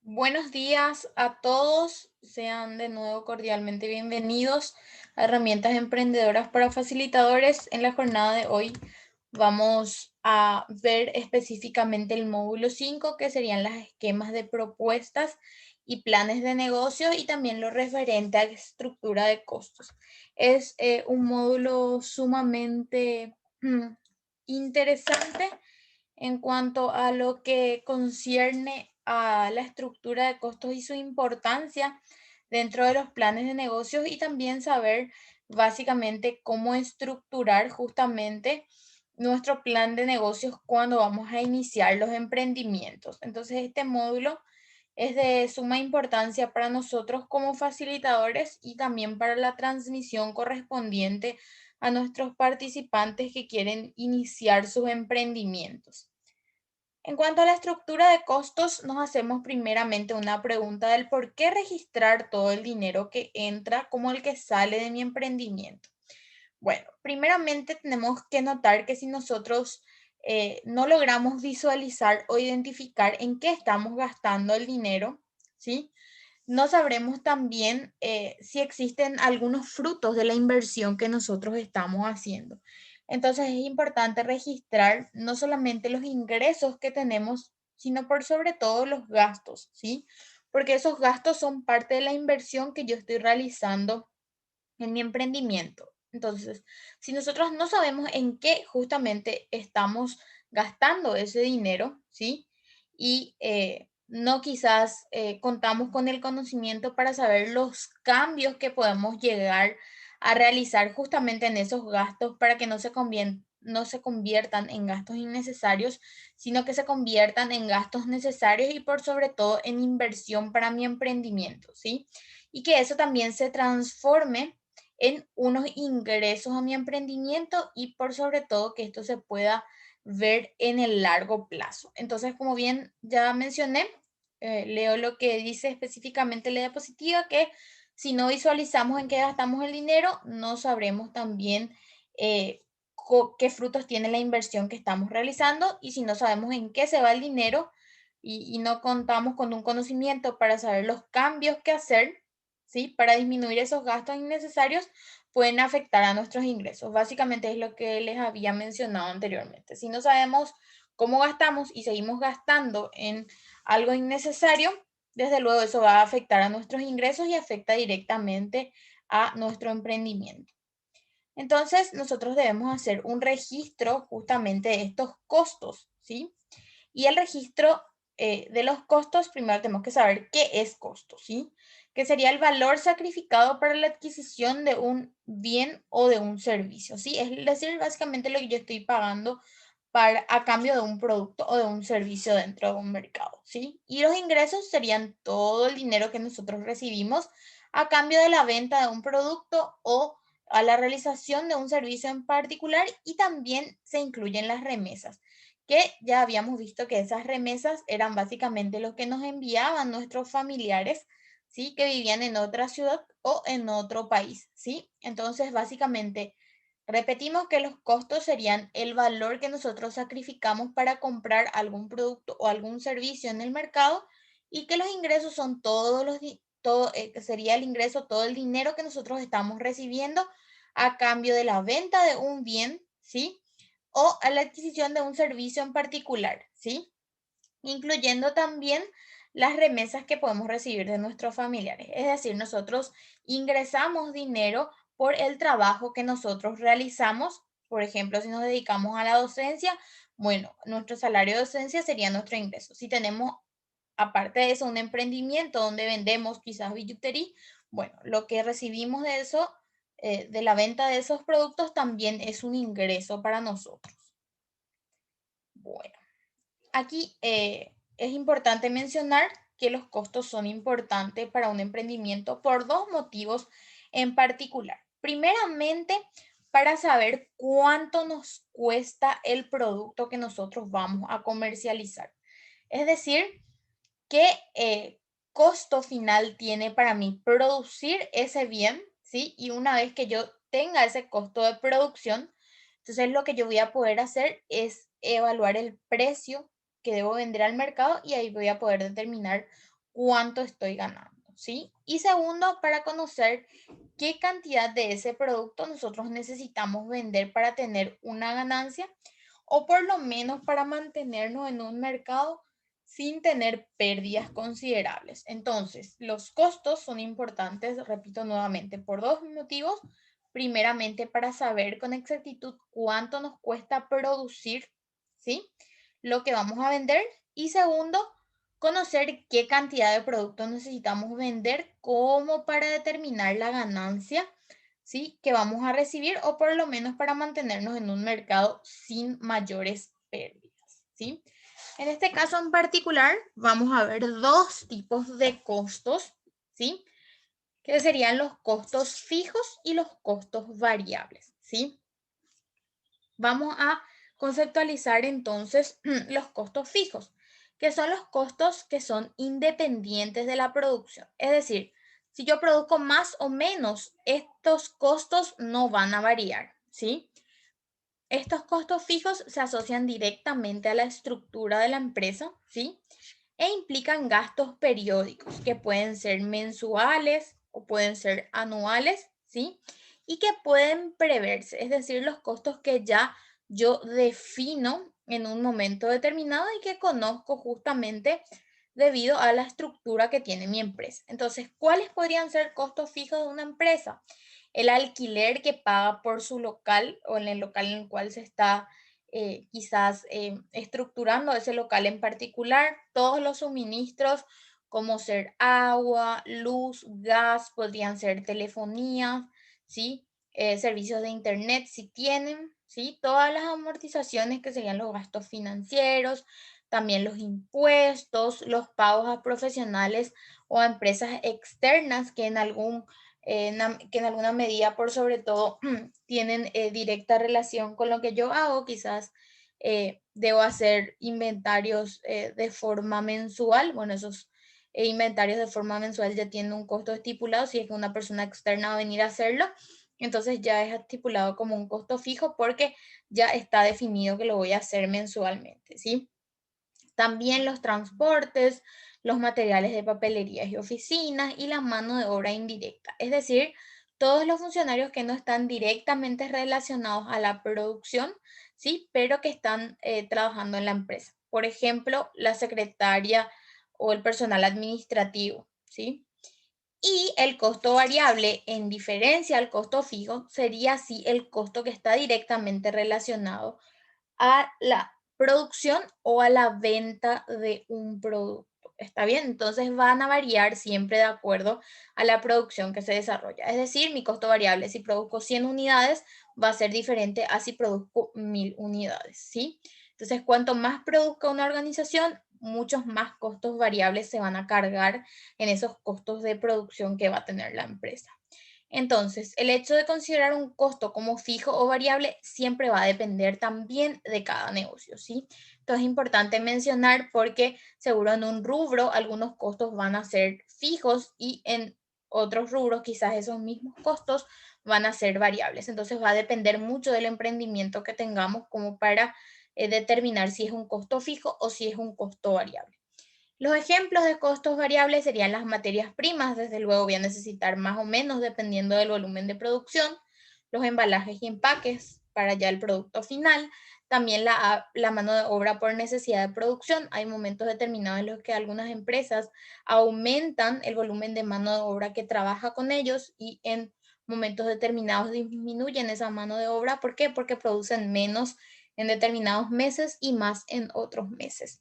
Buenos días a todos, sean de nuevo cordialmente bienvenidos a Herramientas Emprendedoras para Facilitadores. En la jornada de hoy vamos a ver específicamente el módulo 5, que serían las esquemas de propuestas y planes de negocio y también lo referente a estructura de costos. Es un módulo sumamente interesante en cuanto a lo que concierne a la estructura de costos y su importancia dentro de los planes de negocios y también saber básicamente cómo estructurar justamente nuestro plan de negocios cuando vamos a iniciar los emprendimientos. Entonces, este módulo es de suma importancia para nosotros como facilitadores y también para la transmisión correspondiente a nuestros participantes que quieren iniciar sus emprendimientos. En cuanto a la estructura de costos, nos hacemos primeramente una pregunta del por qué registrar todo el dinero que entra como el que sale de mi emprendimiento. Bueno, primeramente tenemos que notar que si nosotros no logramos visualizar o identificar en qué estamos gastando el dinero, ¿sí? No sabremos también si existen algunos frutos de la inversión que nosotros estamos haciendo. Entonces es importante registrar no solamente los ingresos que tenemos, sino por sobre todo los gastos, ¿sí? Porque esos gastos son parte de la inversión que yo estoy realizando en mi emprendimiento. Entonces, si nosotros no sabemos en qué justamente estamos gastando ese dinero, ¿sí? Y no quizás contamos con el conocimiento para saber los cambios que podemos llegar a realizar justamente en esos gastos para que no se conviertan en gastos innecesarios, sino que se conviertan en gastos necesarios y por sobre todo en inversión para mi emprendimiento, ¿sí? Y que eso también se transforme en unos ingresos a mi emprendimiento y por sobre todo que esto se pueda ver en el largo plazo. Entonces, como bien ya mencioné, leo lo que dice específicamente la diapositiva, que si no visualizamos en qué gastamos el dinero, no sabremos también qué frutos tiene la inversión que estamos realizando y si no sabemos en qué se va el dinero y no contamos con un conocimiento para saber los cambios que hacer, ¿sí? Para disminuir esos gastos innecesarios, pueden afectar a nuestros ingresos. Básicamente es lo que les había mencionado anteriormente. Si no sabemos cómo gastamos y seguimos gastando en algo innecesario, desde luego eso va a afectar a nuestros ingresos y afecta directamente a nuestro emprendimiento. Entonces, nosotros debemos hacer un registro justamente de estos costos, ¿sí? Y el registro de los costos, primero tenemos que saber qué es costo, ¿sí? Que sería el valor sacrificado para la adquisición de un bien o de un servicio, ¿sí? Es decir, básicamente lo que yo estoy pagando a cambio de un producto o de un servicio dentro de un mercado, ¿sí? Y los ingresos serían todo el dinero que nosotros recibimos a cambio de la venta de un producto o a la realización de un servicio en particular y también se incluyen las remesas, que ya habíamos visto que esas remesas eran básicamente lo que nos enviaban nuestros familiares, ¿sí? Que vivían en otra ciudad o en otro país, ¿sí? Entonces, básicamente, repetimos que los costos serían el valor que nosotros sacrificamos para comprar algún producto o algún servicio en el mercado y que los ingresos son sería el ingreso, todo el dinero que nosotros estamos recibiendo a cambio de la venta de un bien, ¿sí? O a la adquisición de un servicio en particular, ¿sí? Incluyendo también las remesas que podemos recibir de nuestros familiares. Es decir, nosotros ingresamos dinero por el trabajo que nosotros realizamos. Por ejemplo, si nos dedicamos a la docencia, bueno, nuestro salario de docencia sería nuestro ingreso. Si tenemos, aparte de eso, un emprendimiento donde vendemos quizás billutería, bueno, lo que recibimos de eso, de la venta de esos productos, también es un ingreso para nosotros. Bueno. Aquí es importante mencionar que los costos son importantes para un emprendimiento por dos motivos en particular. Primeramente, para saber cuánto nos cuesta el producto que nosotros vamos a comercializar. Es decir, qué costo final tiene para mí producir ese bien, ¿sí? Y una vez que yo tenga ese costo de producción, entonces lo que yo voy a poder hacer es evaluar el precio que debo vender al mercado y ahí voy a poder determinar cuánto estoy ganando, ¿sí? Y segundo, para conocer qué cantidad de ese producto nosotros necesitamos vender para tener una ganancia o por lo menos para mantenernos en un mercado sin tener pérdidas considerables. Entonces, los costos son importantes, repito nuevamente, por dos motivos. Primeramente, para saber con exactitud cuánto nos cuesta producir, ¿sí? Lo que vamos a vender. Y segundo, conocer qué cantidad de productos necesitamos vender como para determinar la ganancia, ¿sí? que vamos a recibir o por lo menos para mantenernos en un mercado sin mayores pérdidas, ¿sí? En este caso en particular vamos a ver dos tipos de costos, ¿sí? que serían los costos fijos y los costos variables, ¿sí? Vamos a conceptualizar entonces los costos fijos, que son los costos que son independientes de la producción. Es decir, si yo produzco más o menos, estos costos no van a variar, ¿sí? Estos costos fijos se asocian directamente a la estructura de la empresa, ¿sí? E implican gastos periódicos que pueden ser mensuales o pueden ser anuales, ¿sí? Y que pueden preverse, es decir, los costos que ya yo defino en un momento determinado y que conozco justamente debido a la estructura que tiene mi empresa. Entonces, ¿cuáles podrían ser costos fijos de una empresa? El alquiler que paga por su local o en el local en el cual se está quizás estructurando ese local en particular, todos los suministros como ser agua, luz, gas, podrían ser telefonía, ¿sí? Servicios de internet si tienen, ¿sí? Todas las amortizaciones que serían los gastos financieros, también los impuestos, los pagos a profesionales o a empresas externas que que en alguna medida, por sobre todo, tienen directa relación con lo que yo hago. Quizás debo hacer inventarios de forma mensual. Bueno, esos inventarios de forma mensual ya tienen un costo estipulado. Si es que una persona externa va a venir a hacerlo, entonces ya es estipulado como un costo fijo porque ya está definido que lo voy a hacer mensualmente, ¿sí? También los transportes, los materiales de papelerías y oficinas y la mano de obra indirecta, es decir, todos los funcionarios que no están directamente relacionados a la producción, ¿sí? Pero que están trabajando en la empresa. Por ejemplo, la secretaria o el personal administrativo, ¿sí? Y el costo variable, en diferencia al costo fijo, sería así el costo que está directamente relacionado a la producción o a la venta de un producto. ¿Está bien? Entonces van a variar siempre de acuerdo a la producción que se desarrolla. Es decir, mi costo variable, si produzco 100 unidades, va a ser diferente a si produzco 1000 unidades, ¿sí? Entonces, cuanto más produzca una organización, muchos más costos variables se van a cargar en esos costos de producción que va a tener la empresa. Entonces, el hecho de considerar un costo como fijo o variable siempre va a depender también de cada negocio, ¿sí? Entonces es importante mencionar porque seguro en un rubro algunos costos van a ser fijos y en otros rubros quizás esos mismos costos van a ser variables. Entonces va a depender mucho del emprendimiento que tengamos como para determinar si es un costo fijo o si es un costo variable. Los ejemplos de costos variables serían las materias primas, desde luego voy a necesitar más o menos dependiendo del volumen de producción, los embalajes y empaques para ya el producto final, también la mano de obra por necesidad de producción. Hay momentos determinados en los que algunas empresas aumentan el volumen de mano de obra que trabaja con ellos y en momentos determinados disminuyen esa mano de obra. ¿Por qué? Porque producen menos en determinados meses y más en otros meses.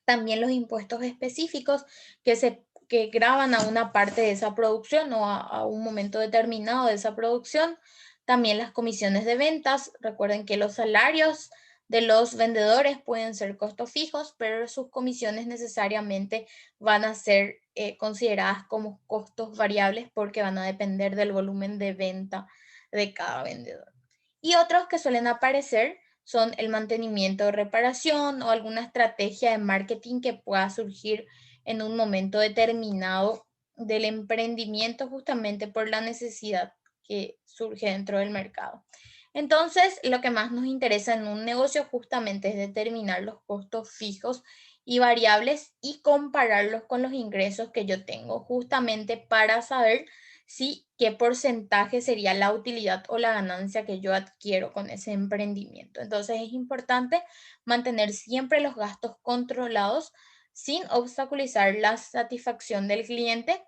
También los impuestos específicos que graban a una parte de esa producción o a un momento determinado de esa producción. También las comisiones de ventas. Recuerden que los salarios de los vendedores pueden ser costos fijos, pero sus comisiones necesariamente van a ser consideradas como costos variables porque van a depender del volumen de venta de cada vendedor. Y otros que suelen aparecer son el mantenimiento o reparación o alguna estrategia de marketing que pueda surgir en un momento determinado del emprendimiento justamente por la necesidad que surge dentro del mercado. Entonces, lo que más nos interesa en un negocio justamente es determinar los costos fijos y variables y compararlos con los ingresos que yo tengo, justamente para saber si qué porcentaje sería la utilidad o la ganancia que yo adquiero con ese emprendimiento. Entonces es importante mantener siempre los gastos controlados sin obstaculizar la satisfacción del cliente.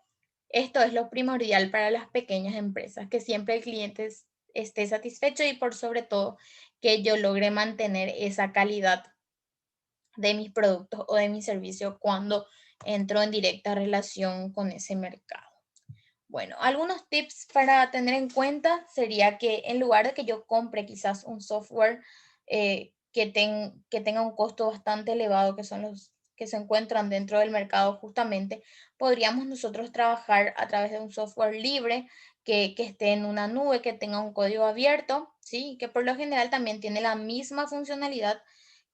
Esto es lo primordial para las pequeñas empresas, que siempre el cliente esté satisfecho y por sobre todo que yo logre mantener esa calidad de mis productos o de mi servicio cuando entro en directa relación con ese mercado. Bueno, algunos tips para tener en cuenta sería que en lugar de que yo compre quizás un software que tenga un costo bastante elevado, que son los que se encuentran dentro del mercado justamente, podríamos nosotros trabajar a través de un software libre que esté en una nube, que tenga un código abierto, ¿sí? Que por lo general también tiene la misma funcionalidad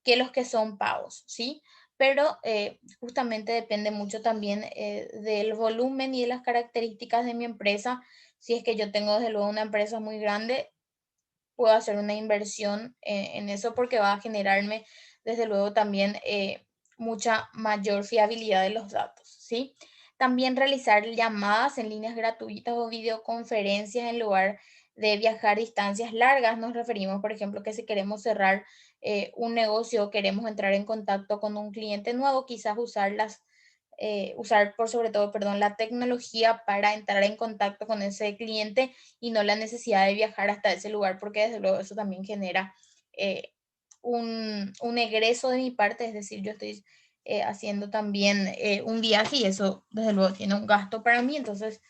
que los que son pagos, ¿sí? Pero justamente depende mucho también del volumen y de las características de mi empresa. Si es que yo tengo desde luego una empresa muy grande, puedo hacer una inversión en eso porque va a generarme desde luego también mucha mayor fiabilidad de los datos, ¿sí? También realizar llamadas en líneas gratuitas o videoconferencias en lugar de viajar distancias largas. Nos referimos, por ejemplo, que si queremos cerrar un negocio o queremos entrar en contacto con un cliente nuevo, quizás usar por sobre todo, perdón, la tecnología para entrar en contacto con ese cliente y no la necesidad de viajar hasta ese lugar, porque desde luego eso también genera eh, un egreso de mi parte, es decir, yo estoy haciendo también un viaje y eso desde luego tiene un gasto para mí, entonces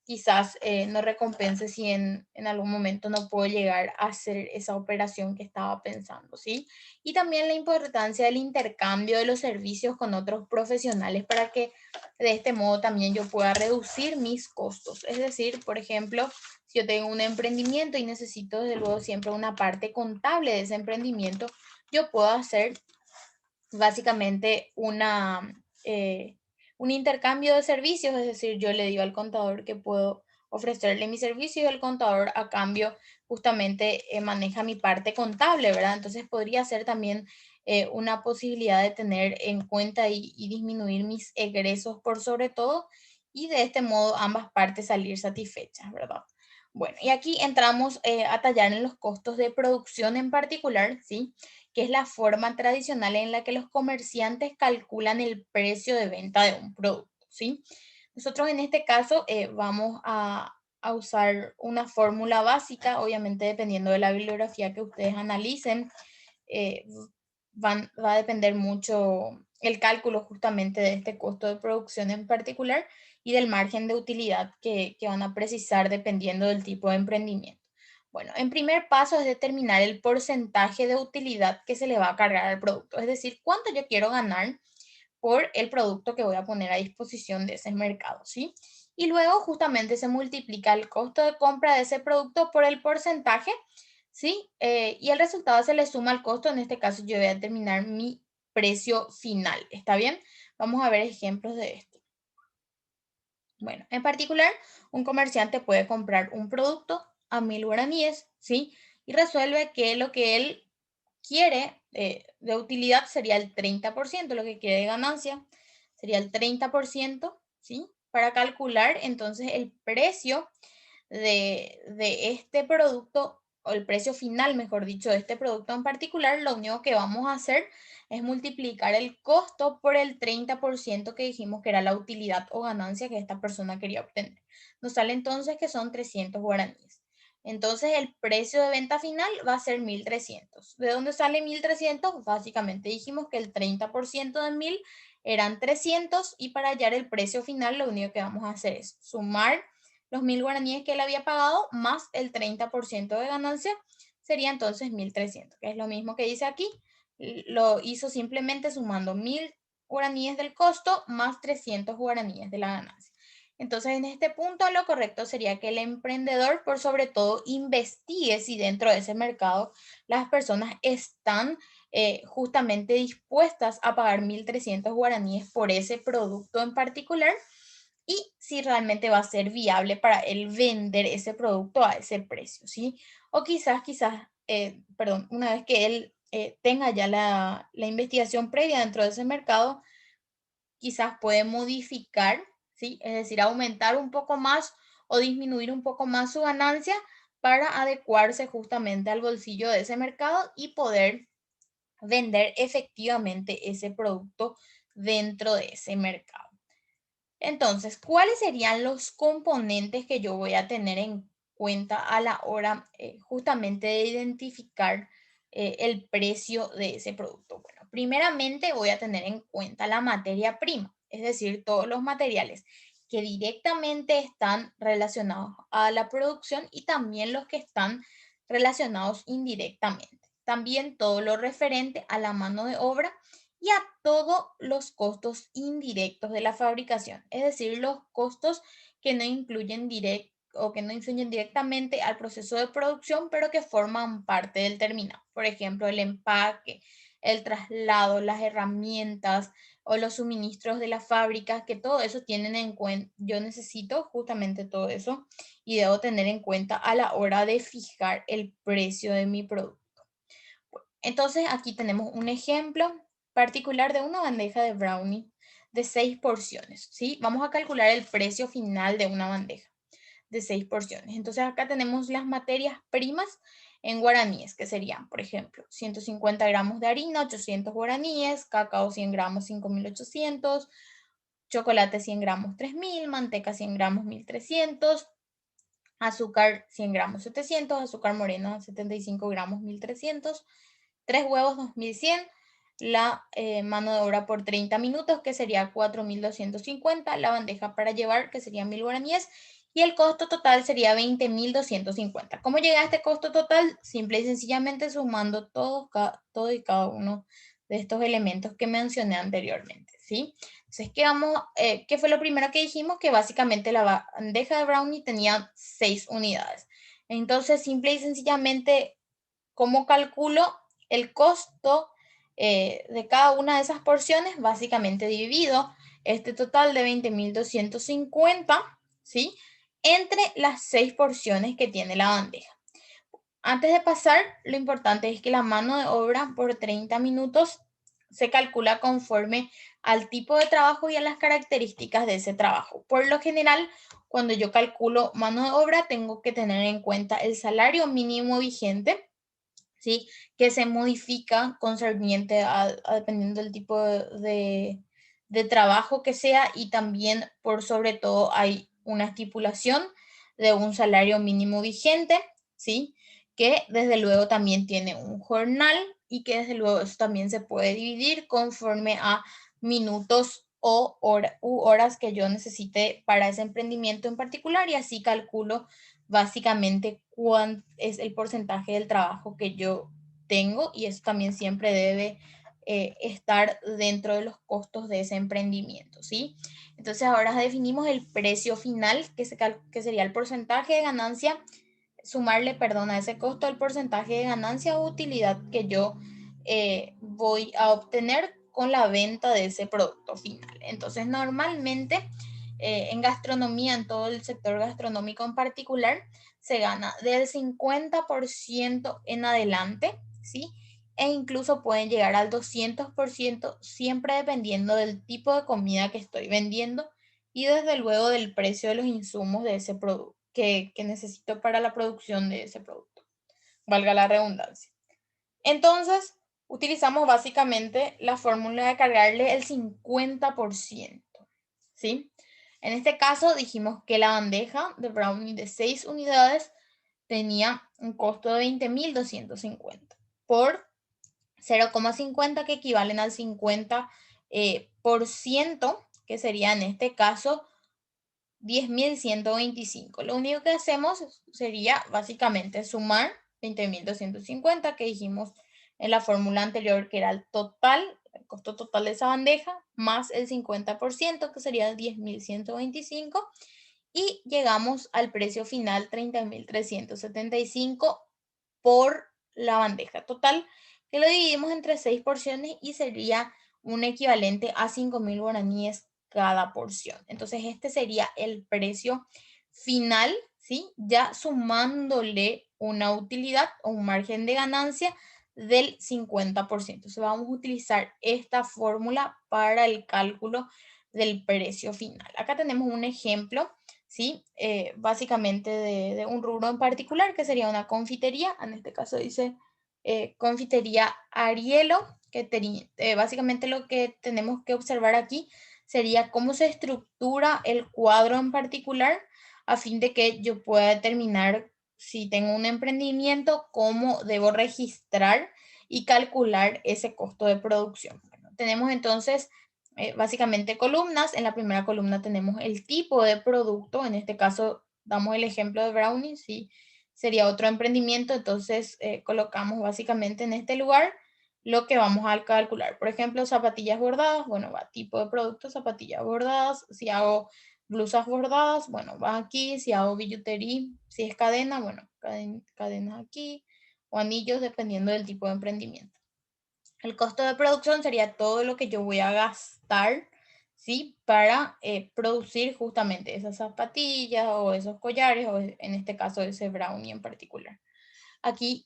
quizás no recompense si en algún momento no puedo llegar a hacer esa operación que estaba pensando, ¿sí? Y también la importancia del intercambio de los servicios con otros profesionales para que de este modo también yo pueda reducir mis costos. Es decir, por ejemplo, si yo tengo un emprendimiento y necesito desde luego siempre una parte contable de ese emprendimiento, yo puedo hacer básicamente un intercambio de servicios, es decir, yo le digo al contador que puedo ofrecerle mi servicio y el contador a cambio justamente maneja mi parte contable, ¿verdad? Entonces podría ser también una posibilidad de tener en cuenta y disminuir mis egresos por sobre todo y de este modo ambas partes salir satisfechas, ¿verdad? Bueno, y aquí entramos a tallar en los costos de producción en particular, ¿sí? Que es la forma tradicional en la que los comerciantes calculan el precio de venta de un producto, ¿sí? Nosotros en este caso vamos a usar una fórmula básica, obviamente dependiendo de la bibliografía que ustedes analicen, eh, va a depender mucho el cálculo justamente de este costo de producción en particular y del margen de utilidad que van a precisar dependiendo del tipo de emprendimiento. Bueno, en primer paso es determinar el porcentaje de utilidad que se le va a cargar al producto, es decir, cuánto yo quiero ganar por el producto que voy a poner a disposición de ese mercado, ¿sí? Y luego justamente se multiplica el costo de compra de ese producto por el porcentaje, ¿sí? Y el resultado se le suma al costo, en este caso yo voy a determinar mi precio final, ¿está bien? Vamos a ver ejemplos de esto. Bueno, en particular, un comerciante puede comprar un producto a 1000 guaraníes, ¿sí? Y resuelve que lo que él quiere de utilidad sería el 30%, lo que quiere de ganancia sería el 30%, ¿sí? Para calcular entonces el precio de este producto, o el precio final, mejor dicho, de este producto en particular, lo único que vamos a hacer es multiplicar el costo por el 30% que dijimos que era la utilidad o ganancia que esta persona quería obtener. Nos sale entonces que son 300 guaraníes. Entonces el precio de venta final va a ser 1300. ¿De dónde sale 1300? Básicamente dijimos que el 30% de 1000 eran 300 y para hallar el precio final lo único que vamos a hacer es sumar los 1000 guaraníes que él había pagado más el 30% de ganancia, sería entonces 1300, que es lo mismo que dice aquí. Lo hizo simplemente sumando 1000 guaraníes del costo más 300 guaraníes de la ganancia. Entonces, en este punto, lo correcto sería que el emprendedor, por sobre todo, investigue si dentro de ese mercado las personas están justamente dispuestas a pagar 1300 guaraníes por ese producto en particular y si realmente va a ser viable para él vender ese producto a ese precio, ¿sí? O quizás, perdón, una vez que él tenga ya la investigación previa dentro de ese mercado, quizás puede modificar, ¿sí? Es decir, aumentar un poco más o disminuir un poco más su ganancia para adecuarse justamente al bolsillo de ese mercado y poder vender efectivamente ese producto dentro de ese mercado. Entonces, ¿cuáles serían los componentes que yo voy a tener en cuenta a la hora justamente de identificar el precio de ese producto? Bueno, primeramente voy a tener en cuenta la materia prima, es decir, todos los materiales que directamente están relacionados a la producción y también los que están relacionados indirectamente. También todo lo referente a la mano de obra y a todos los costos indirectos de la fabricación, es decir, los costos que no incluyen o que no influyen directamente al proceso de producción, pero que forman parte del terminado. Por ejemplo, el empaque, el traslado, las herramientas o los suministros de la fábrica, que todo eso tienen en cuenta. Yo necesito justamente todo eso y debo tener en cuenta a la hora de fijar el precio de mi producto. Entonces aquí tenemos un ejemplo particular de una bandeja de brownie de 6 porciones, ¿sí? Vamos a calcular el precio final de una bandeja de 6 porciones. Entonces acá tenemos las materias primas en guaraníes, que serían, por ejemplo, 150 gramos de harina, 800 guaraníes, cacao 100 gramos, 5.800, chocolate 100 gramos, 3.000, manteca 100 gramos, 1.300, azúcar 100 gramos, 700, azúcar morena 75 gramos, 1.300, 3 huevos 2.100, la mano de obra por 30 minutos, que sería 4.250, la bandeja para llevar, que sería 1.000 guaraníes, y el costo total sería 20.250. ¿Cómo llega a este costo total? Simple y sencillamente sumando todo y cada uno de estos elementos que mencioné anteriormente, ¿sí? Entonces, ¿qué fue lo primero que dijimos? Que básicamente la bandeja de brownie tenía 6 unidades. Entonces, simple y sencillamente, ¿cómo calculo el costo de cada una de esas porciones? Básicamente dividido este total de 20.250, ¿sí? Entre las 6 porciones que tiene la bandeja. Antes de pasar, lo importante es que la mano de obra por 30 minutos se calcula conforme al tipo de trabajo y a las características de ese trabajo. Por lo general, cuando yo calculo mano de obra, tengo que tener en cuenta el salario mínimo vigente, ¿sí? Que se modifica concerniente dependiendo del tipo de trabajo que sea, y también por sobre todo hay una estipulación de un salario mínimo vigente, ¿sí? Que desde luego también tiene un jornal y que desde luego eso también se puede dividir conforme a minutos o horas que yo necesite para ese emprendimiento en particular, y así calculo básicamente cuál es el porcentaje del trabajo que yo tengo, y eso también siempre debe estar dentro de los costos de ese emprendimiento, ¿sí? Entonces ahora definimos el precio final, que sería el porcentaje de ganancia, sumarle, perdón, a ese costo el porcentaje de ganancia o utilidad que yo voy a obtener con la venta de ese producto final. Entonces normalmente en gastronomía, en todo el sector gastronómico en particular, se gana del 50% en adelante, ¿sí? E incluso pueden llegar al 200%, siempre dependiendo del tipo de comida que estoy vendiendo y desde luego del precio de los insumos de ese producto que necesito para la producción de ese producto, valga la redundancia. Entonces, utilizamos básicamente la fórmula de cargarle el 50%, ¿sí? En este caso dijimos que la bandeja de brownie de 6 unidades tenía un costo de 20.250 por 0,50, que equivalen al 50%, que sería en este caso 10.125. Lo único que hacemos sería básicamente sumar 20.250 que dijimos en la fórmula anterior, que era el costo total de esa bandeja, más el 50%, que sería 10.125, y llegamos al precio final 30.375 por la bandeja total, que lo dividimos entre 6 porciones y sería un equivalente a 5.000 guaraníes cada porción. Entonces este sería el precio final, ¿sí? Ya sumándole una utilidad o un margen de ganancia del 50%. Entonces vamos a utilizar esta fórmula para el cálculo del precio final. Acá tenemos un ejemplo, ¿sí? Básicamente de un rubro en particular, que sería una confitería. En este caso dice confitería Arielo, que básicamente lo que tenemos que observar aquí sería cómo se estructura el cuadro en particular a fin de que yo pueda determinar si tengo un emprendimiento, cómo debo registrar y calcular ese costo de producción. Bueno, tenemos entonces básicamente columnas. En la primera columna tenemos el tipo de producto. En este caso damos el ejemplo de brownie, si sería otro emprendimiento, entonces colocamos básicamente en este lugar lo que vamos a calcular. Por ejemplo, zapatillas bordadas, bueno, va tipo de producto, zapatillas bordadas. Si hago blusas bordadas, bueno, va aquí. Si hago billutería, si es cadena, bueno, cadenas aquí, o anillos, dependiendo del tipo de emprendimiento. El costo de producción sería todo lo que yo voy a gastar, ¿sí? Para producir justamente esas zapatillas o esos collares, o en este caso ese brownie en particular. Aquí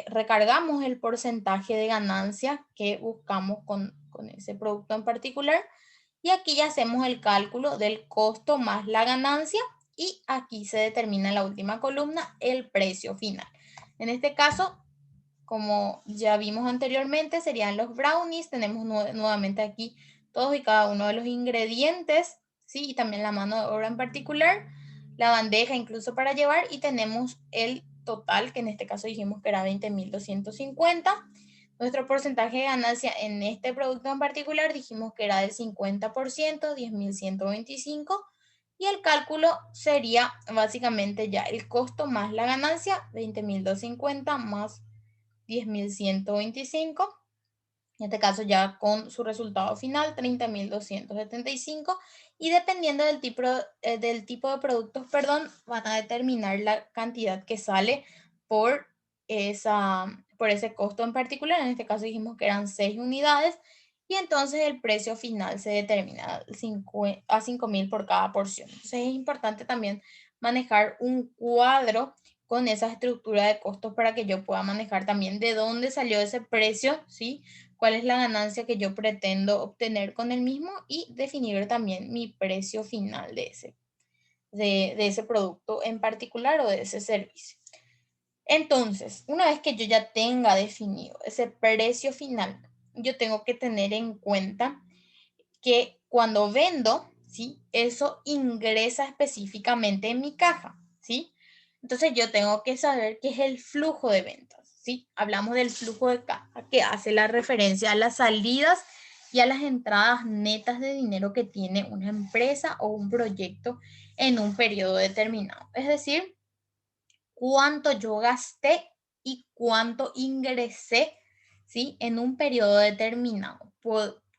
recargamos el porcentaje de ganancia que buscamos con ese producto en particular. Y aquí ya hacemos el cálculo del costo más la ganancia. Y aquí se determina en la última columna el precio final. En este caso, como ya vimos anteriormente, serían los brownies. Tenemos nuevamente aquí todos y cada uno de los ingredientes, ¿sí? Y también la mano de obra en particular, la bandeja incluso para llevar, y tenemos el total, que en este caso dijimos que era 20.250. Nuestro porcentaje de ganancia en este producto en particular dijimos que era del 50%, 10.125. Y el cálculo sería básicamente ya el costo más la ganancia, 20.250 más 10.125, en este caso ya con su resultado final, 30.275. Y dependiendo del tipo de productos, perdón, van a determinar la cantidad que sale por, por ese costo en particular. En este caso dijimos que eran 6 unidades. Y entonces el precio final se determina a 5.000 por cada porción. Entonces es importante también manejar un cuadro con esa estructura de costos para que yo pueda manejar también de dónde salió ese precio, ¿sí? Cuál es la ganancia que yo pretendo obtener con el mismo, y definir también mi precio final de ese producto en particular o de ese servicio. Entonces, una vez que yo ya tenga definido ese precio final, yo tengo que tener en cuenta que cuando vendo, ¿sí? Eso ingresa específicamente en mi caja, ¿sí? Entonces yo tengo que saber qué es el flujo de ventas, ¿sí? Hablamos del flujo de caja, que hace la referencia a las salidas y a las entradas netas de dinero que tiene una empresa o un proyecto en un periodo determinado. Es decir, cuánto yo gasté y cuánto ingresé, ¿sí? En un periodo determinado.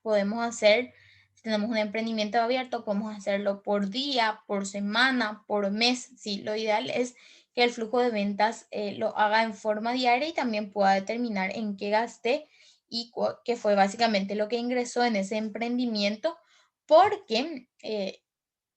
Podemos hacer, si tenemos un emprendimiento abierto, podemos hacerlo por día, por semana, por mes, ¿sí? Lo ideal es que el flujo de ventas lo haga en forma diaria y también pueda determinar en qué gasté y qué fue básicamente lo que ingresó en ese emprendimiento, porque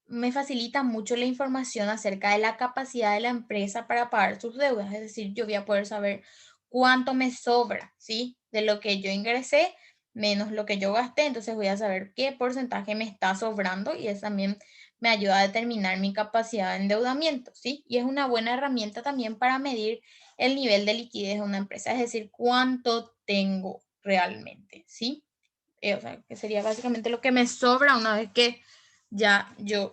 me facilita mucho la información acerca de la capacidad de la empresa para pagar sus deudas. Es decir, yo voy a poder saber cuánto me sobra, ¿sí? De lo que yo ingresé menos lo que yo gasté. Entonces voy a saber qué porcentaje me está sobrando, y eso también me ayuda a determinar mi capacidad de endeudamiento, ¿sí? Y es una buena herramienta también para medir el nivel de liquidez de una empresa, es decir, cuánto tengo realmente, ¿sí? O sea, que sería básicamente lo que me sobra una vez que ya yo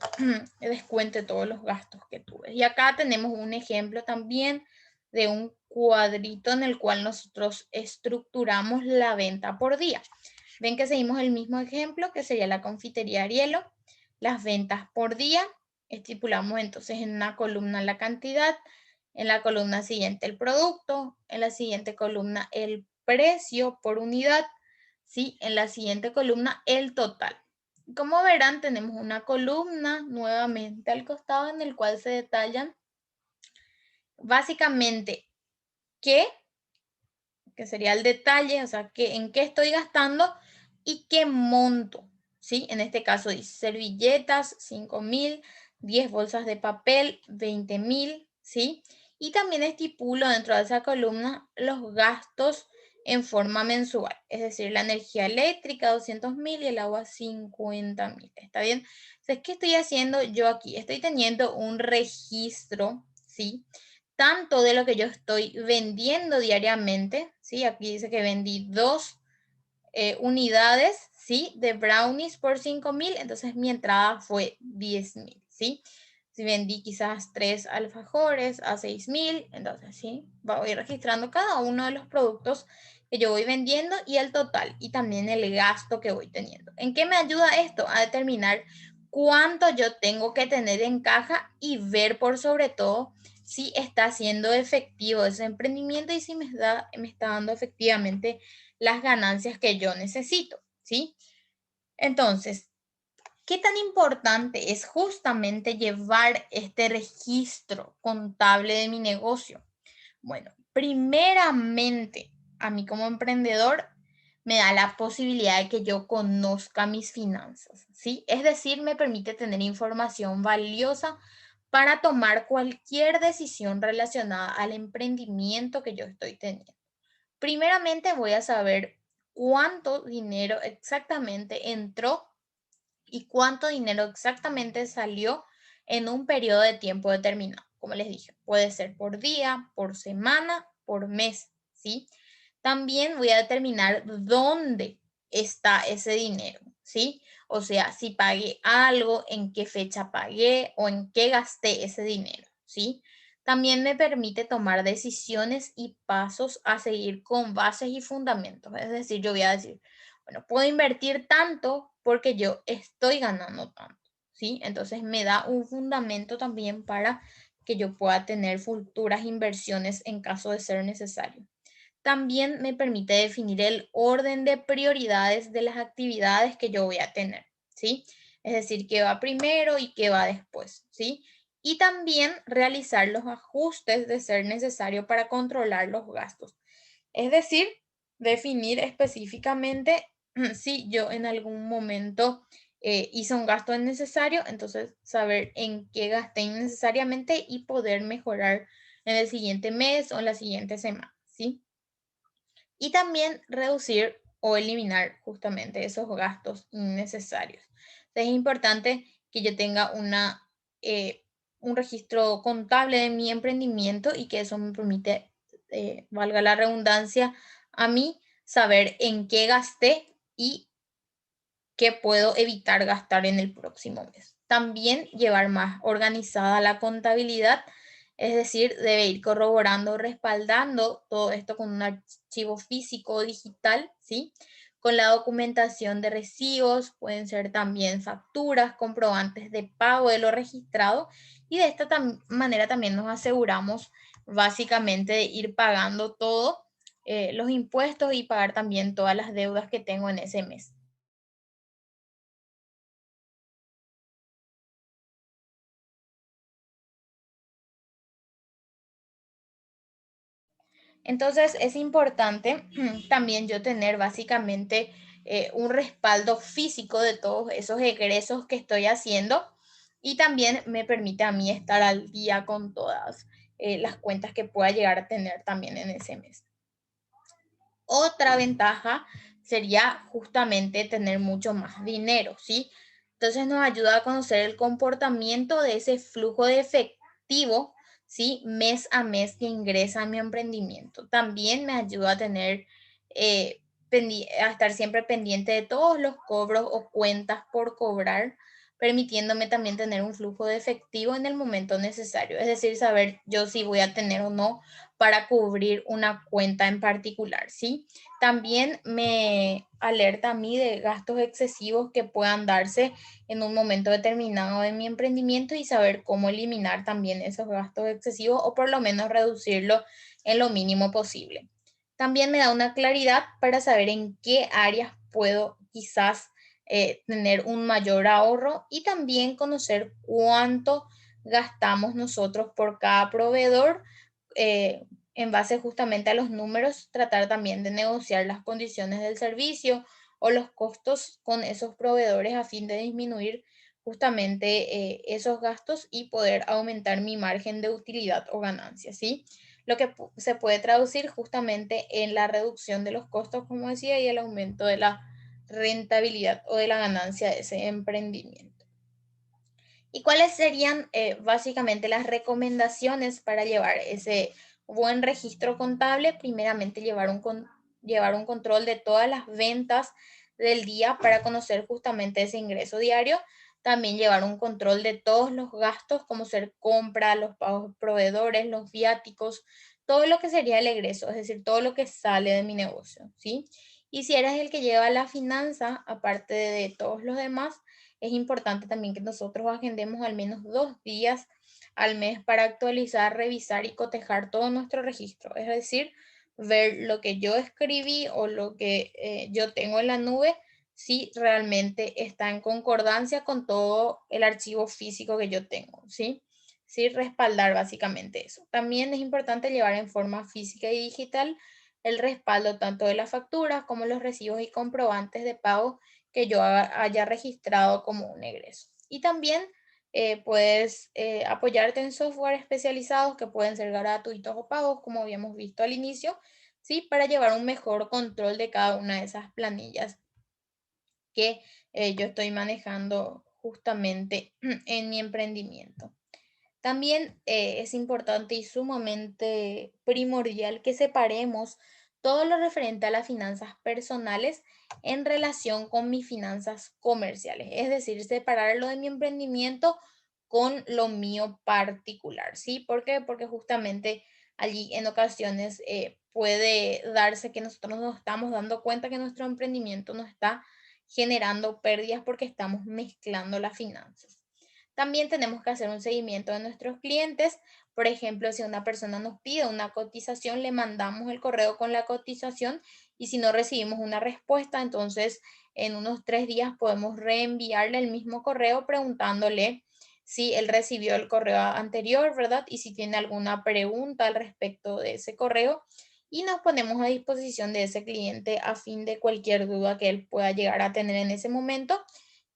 descuente todos los gastos que tuve. Y acá tenemos un ejemplo también de un cuadrito en el cual nosotros estructuramos la venta por día. Ven que seguimos el mismo ejemplo, que sería la confitería Arielo. Las ventas por día, estipulamos entonces en una columna la cantidad, en la columna siguiente el producto, en la siguiente columna el precio por unidad, ¿sí? En la siguiente columna el total. Como verán, tenemos una columna nuevamente al costado en el cual se detallan básicamente qué, que sería el detalle, o sea, en qué estoy gastando y qué monto, ¿sí? En este caso dice servilletas, 5.000, 10 bolsas de papel, 20.000, ¿sí? Y también estipulo dentro de esa columna los gastos en forma mensual. Es decir, la energía eléctrica 200.000 y el agua 50.000. ¿Está bien? Entonces, ¿qué estoy haciendo yo aquí? Estoy teniendo un registro, ¿sí? Tanto de lo que yo estoy vendiendo diariamente, ¿sí? Aquí dice que vendí 2 unidades, ¿sí? De brownies por 5.000, entonces mi entrada fue 10.000, ¿sí? Si vendí quizás 3 alfajores a 6.000, entonces, ¿sí? Voy registrando cada uno de los productos que yo voy vendiendo y el total y también el gasto que voy teniendo. ¿En qué me ayuda esto? A determinar cuánto yo tengo que tener en caja y ver por sobre todo si está siendo efectivo ese emprendimiento y si me está dando efectivamente las ganancias que yo necesito, ¿sí? Entonces, ¿qué tan importante es justamente llevar este registro contable de mi negocio? Bueno, primeramente, a mí como emprendedor me da la posibilidad de que yo conozca mis finanzas, ¿sí? Es decir, me permite tener información valiosa para tomar cualquier decisión relacionada al emprendimiento que yo estoy teniendo. Primeramente voy a saber cuánto dinero exactamente entró y cuánto dinero exactamente salió en un periodo de tiempo determinado. Como les dije, puede ser por día, por semana, por mes, ¿sí? También voy a determinar dónde está ese dinero, ¿sí? O sea, si pagué algo, en qué fecha pagué o en qué gasté ese dinero, ¿sí? También me permite tomar decisiones y pasos a seguir con bases y fundamentos. Es decir, yo voy a decir, bueno, puedo invertir tanto porque yo estoy ganando tanto, ¿sí? Entonces me da un fundamento también para que yo pueda tener futuras inversiones en caso de ser necesario. También me permite definir el orden de prioridades de las actividades que yo voy a tener, ¿sí? Es decir, qué va primero y qué va después, ¿sí? Y también realizar los ajustes de ser necesario para controlar los gastos. Es decir, definir específicamente si yo en algún momento hice un gasto innecesario, entonces saber en qué gasté innecesariamente y poder mejorar en el siguiente mes o en la siguiente semana, ¿sí? Y también reducir o eliminar justamente esos gastos innecesarios. Entonces, es importante que yo tenga un registro contable de mi emprendimiento y que eso me permite, valga la redundancia, a mí saber en qué gasté y qué puedo evitar gastar en el próximo mes. También llevar más organizada la contabilidad, es decir, debe ir corroborando, respaldando todo esto con un archivo físico o digital, ¿sí? Con la documentación de recibos, pueden ser también facturas, comprobantes de pago de lo registrado y de esta manera también nos aseguramos básicamente de ir pagando todo, los impuestos y pagar también todas las deudas que tengo en ese mes. Entonces es importante también yo tener básicamente un respaldo físico de todos esos egresos que estoy haciendo y también me permite a mí estar al día con todas las cuentas que pueda llegar a tener también en ese mes. Otra ventaja sería justamente tener mucho más dinero, ¿sí? Entonces nos ayuda a conocer el comportamiento de ese flujo de efectivo, ¿sí? Mes a mes que ingresa a mi emprendimiento. También me ayuda a tener, a estar siempre pendiente de todos los cobros o cuentas por cobrar, permitiéndome también tener un flujo de efectivo en el momento necesario. Es decir, saber yo si voy a tener o no para cubrir una cuenta en particular, ¿sí? También me alerta a mí de gastos excesivos que puedan darse en un momento determinado de mi emprendimiento y saber cómo eliminar también esos gastos excesivos o por lo menos reducirlo en lo mínimo posible. También me da una claridad para saber en qué áreas puedo quizás tener un mayor ahorro y también conocer cuánto gastamos nosotros por cada proveedor, en base justamente a los números, tratar también de negociar las condiciones del servicio o los costos con esos proveedores a fin de disminuir justamente esos gastos y poder aumentar mi margen de utilidad o ganancia, ¿sí? lo que se puede traducir justamente en la reducción de los costos, como decía, y el aumento de la rentabilidad o de la ganancia de ese emprendimiento. ¿Y cuáles serían básicamente las recomendaciones para llevar ese buen registro contable? Primeramente, llevar un control de todas las ventas del día para conocer justamente ese ingreso diario. También llevar un control de todos los gastos, como ser compra, los pagos de proveedores, los viáticos, todo lo que sería el egreso, es decir, todo lo que sale de mi negocio, ¿sí? Y si eres el que lleva la finanza, aparte de todos los demás, es importante también que nosotros agendemos al menos 2 días al mes para actualizar, revisar y cotejar todo nuestro registro. Es decir, ver lo que yo escribí o lo que yo tengo en la nube, si realmente está en concordancia con todo el archivo físico que yo tengo, ¿sí? Sí, respaldar básicamente eso. También es importante llevar en forma física y digital el respaldo tanto de las facturas como los recibos y comprobantes de pago que yo haya registrado como un egreso. Y también puedes apoyarte en software especializados que pueden ser gratuitos o pagos, como habíamos visto al inicio, ¿sí? Para llevar un mejor control de cada una de esas planillas que yo estoy manejando justamente en mi emprendimiento. También es importante y sumamente primordial que separemos todo lo referente a las finanzas personales en relación con mis finanzas comerciales, es decir, separarlo de mi emprendimiento con lo mío particular, ¿sí? ¿Por qué? Porque justamente allí en ocasiones puede darse que nosotros nos estamos dando cuenta que nuestro emprendimiento no está generando pérdidas porque estamos mezclando las finanzas. También tenemos que hacer un seguimiento de nuestros clientes. Por ejemplo, si una persona nos pide una cotización, le mandamos el correo con la cotización y si no recibimos una respuesta, entonces en unos 3 días podemos reenviarle el mismo correo preguntándole si él recibió el correo anterior, ¿verdad? Y si tiene alguna pregunta al respecto de ese correo. Y nos ponemos a disposición de ese cliente a fin de cualquier duda que él pueda llegar a tener en ese momento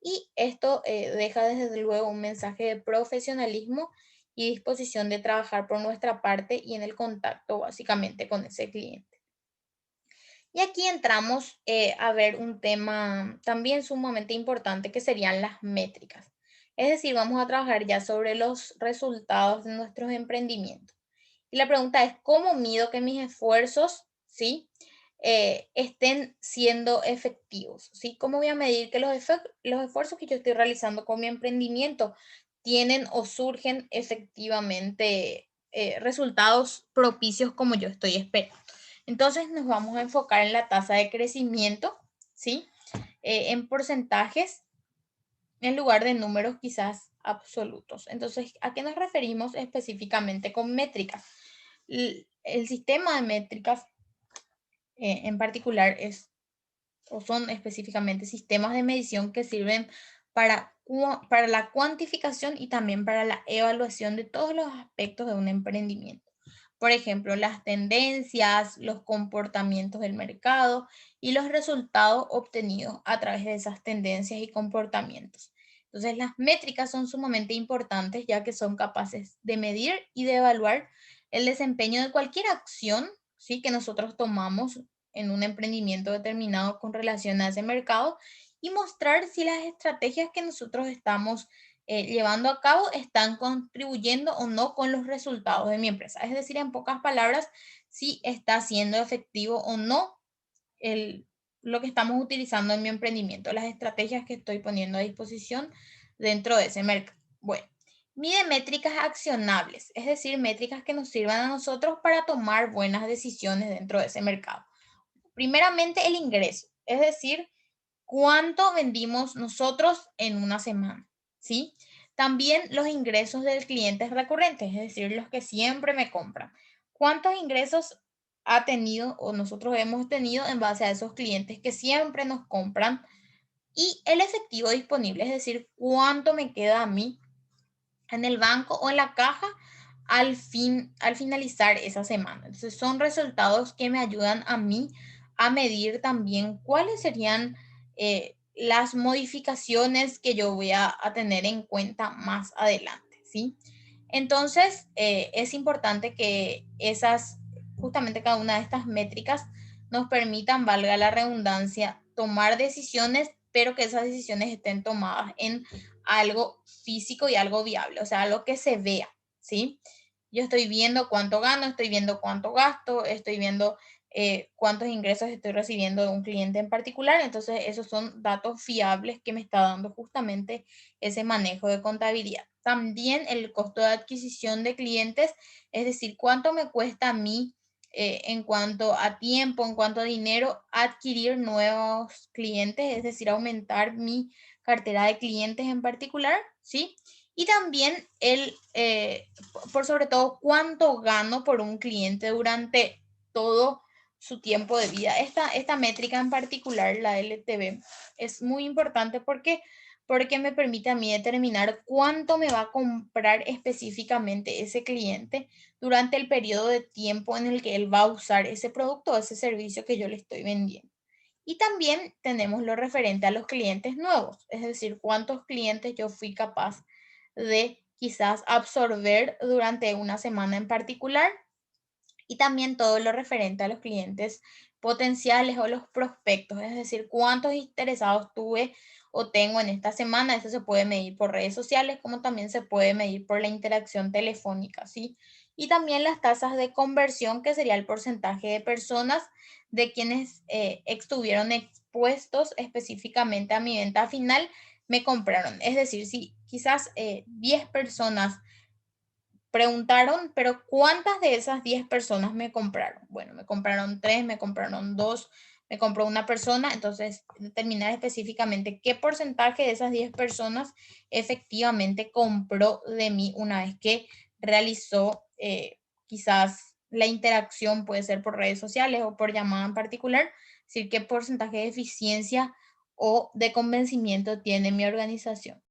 y esto deja desde luego un mensaje de profesionalismo y disposición de trabajar por nuestra parte y en el contacto básicamente con ese cliente. Y aquí entramos a ver un tema también sumamente importante que serían las métricas. Es decir, vamos a trabajar ya sobre los resultados de nuestros emprendimientos. Y la pregunta es, ¿cómo mido que mis esfuerzos, sí, estén siendo efectivos? ¿Sí? ¿Cómo voy a medir que los esfuerzos que yo estoy realizando con mi emprendimiento tienen o surgen efectivamente resultados propicios como yo estoy esperando? Entonces nos vamos a enfocar en la tasa de crecimiento, ¿sí? En porcentajes en lugar de números quizás absolutos. Entonces, ¿a qué nos referimos específicamente con métricas? El sistema de métricas en particular es o son específicamente sistemas de medición que sirven para la cuantificación y también para la evaluación de todos los aspectos de un emprendimiento. Por ejemplo, las tendencias, los comportamientos del mercado y los resultados obtenidos a través de esas tendencias y comportamientos. Entonces, las métricas son sumamente importantes ya que son capaces de medir y de evaluar el desempeño de cualquier acción, ¿sí?, que nosotros tomamos en un emprendimiento determinado con relación a ese mercado y mostrar si las estrategias que nosotros estamos llevando a cabo están contribuyendo o no con los resultados de mi empresa. Es decir, en pocas palabras, si está siendo efectivo o no el, lo que estamos utilizando en mi emprendimiento, las estrategias que estoy poniendo a disposición dentro de ese mercado. Bueno, mide métricas accionables, es decir, métricas que nos sirvan a nosotros para tomar buenas decisiones dentro de ese mercado. Primeramente, el ingreso, es decir, cuánto vendimos nosotros en una semana, ¿sí? También los ingresos del cliente recurrente, es decir, los que siempre me compran. ¿Cuántos ingresos ha tenido o nosotros hemos tenido en base a esos clientes que siempre nos compran? Y el efectivo disponible, es decir, cuánto me queda a mí en el banco o en la caja al finalizar esa semana. Entonces son resultados que me ayudan a mí a medir también cuáles serían las modificaciones que yo voy a tener en cuenta más adelante, ¿sí? Entonces, es importante que justamente cada una de estas métricas nos permitan, valga la redundancia, tomar decisiones, pero que esas decisiones estén tomadas en algo físico y algo viable, o sea, algo que se vea, ¿sí? Yo estoy viendo cuánto gano, estoy viendo cuánto gasto, estoy viendo cuántos ingresos estoy recibiendo de un cliente en particular. Entonces, esos son datos fiables que me está dando justamente ese manejo de contabilidad. También el costo de adquisición de clientes, es decir, cuánto me cuesta a mí en cuanto a tiempo, en cuanto a dinero, adquirir nuevos clientes, es decir, aumentar mi cartera de clientes en particular, ¿sí? Y también por sobre todo, cuánto gano por un cliente durante todo su tiempo de vida. Esta métrica en particular, la LTV, es muy importante porque me permite a mí determinar cuánto me va a comprar específicamente ese cliente durante el periodo de tiempo en el que él va a usar ese producto o ese servicio que yo le estoy vendiendo. Y también tenemos lo referente a los clientes nuevos, es decir, cuántos clientes yo fui capaz de quizás absorber durante una semana en particular, y también todo lo referente a los clientes potenciales o los prospectos, es decir, cuántos interesados tuve o tengo en esta semana. Eso se puede medir por redes sociales, como también se puede medir por la interacción telefónica, ¿sí? Y también las tasas de conversión, que sería el porcentaje de personas de quienes estuvieron expuestos específicamente a mi venta final, me compraron. Es decir, si quizás 10 personas preguntaron, pero ¿cuántas de esas 10 personas me compraron? Bueno, me compraron 3, me compraron 2, me compró una persona. Entonces, determinar específicamente qué porcentaje de esas 10 personas efectivamente compró de mí una vez que realizó quizás la interacción, puede ser por redes sociales o por llamada en particular, es decir, qué porcentaje de eficiencia o de convencimiento tiene mi organización.